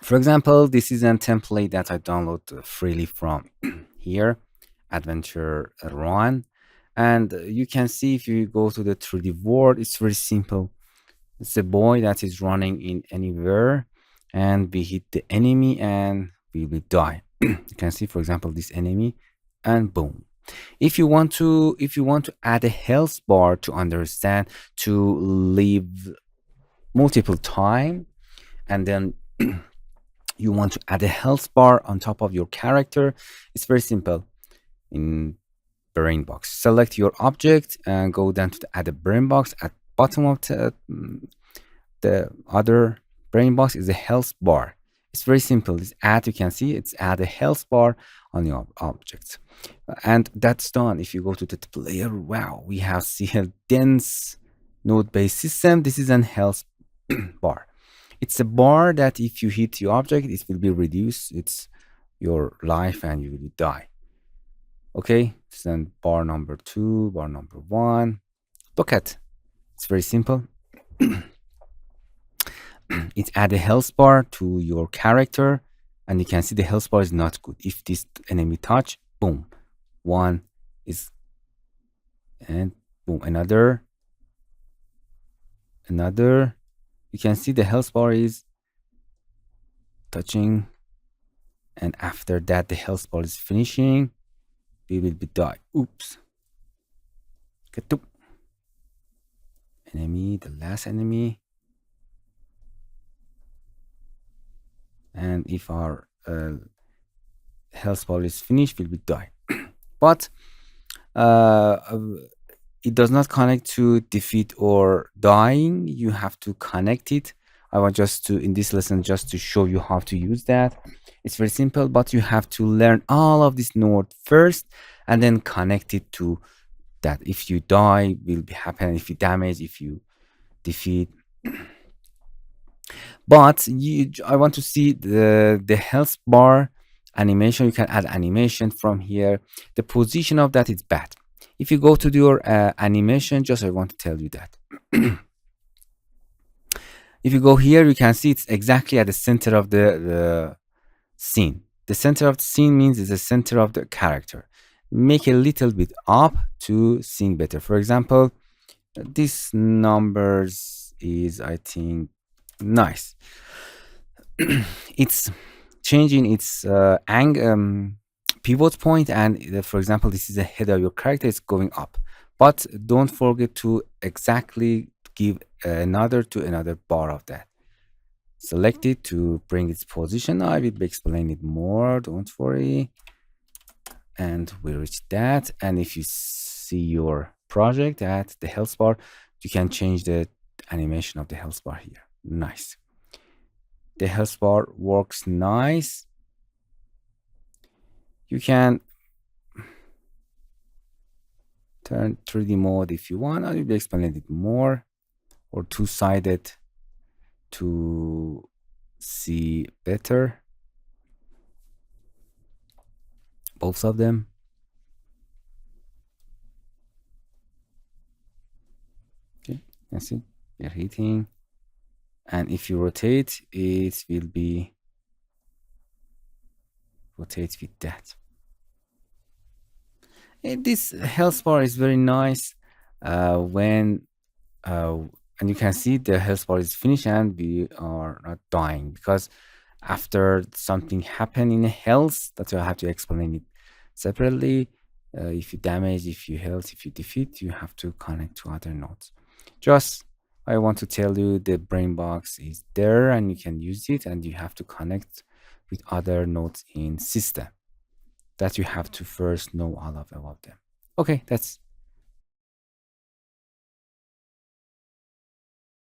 For example, this is a template that I download freely from here, Adventure Run. And you can see if you go to the 3D world, it's very simple. It's a boy that is running in anywhere, and we hit the enemy and we will die. You can see, for example, this enemy, and boom. If you want to add a health bar to understand to live multiple time, and then you want to add a health bar on top of your character, it's very simple. In brainbox, select your object and go down to the add a brainbox. At bottom of the other brainbox is a health bar. It's very simple. It's add, you can see it's add a health bar on your object, and that's done. If you go to the player, wow, we have see a dense node-based system. This is an health bar. It's a bar that if you hit your object, it will be reduced. It's your life and you will die. Okay, then bar number 2, bar number 1. Look at, it's very simple. It add a health bar to your character, and you can see the health bar is not good. If this enemy touch, boom, 1 is, and boom, another. You can see the health bar is touching, and after that the health bar is finishing, we will be die. Oops. Get to enemy, the last enemy. And if our health bar is finished, we'll be die. But it does not connect to defeat or dying. You have to connect it. I want just to, in this lesson, just to show you how to use that. It's very simple, but you have to learn all of this node first and then connect it to that. If you die, will be happen. If you damage, if you defeat. But I want to see the health bar animation. You can add animation from here. The position of that is bad. If you go to your animation, just I want to tell you that. If you go here, you can see it's exactly at the center of the scene. The center of the scene means it's the center of the character. Make a little bit up to see better. For example, this numbers is, I think, nice. It's changing its pivot point, and for example, this is the head of your character, it's going up. But don't forget to exactly give another bar of that. Select it to bring its position. I will explain it more, don't worry. And we reach that. And if you see your project at the health bar, you can change the animation of the health bar here. Nice. The health bar works nice. You can turn 3D mode if you want. I will explain it more, or two-sided to see better. Both of them. Okay, you can see they're hitting. And if you rotate, it will be rotate with that. And this health bar is very nice and you can see the health bar is finished and we are not dying, because after something happened in health, that I have to explain it separately. If you damage, if you health, if you defeat, you have to connect to other nodes. Just I want to tell you the brainbox is there and you can use it, and you have to connect with other nodes in system. That you have to first know all of them. Okay, that's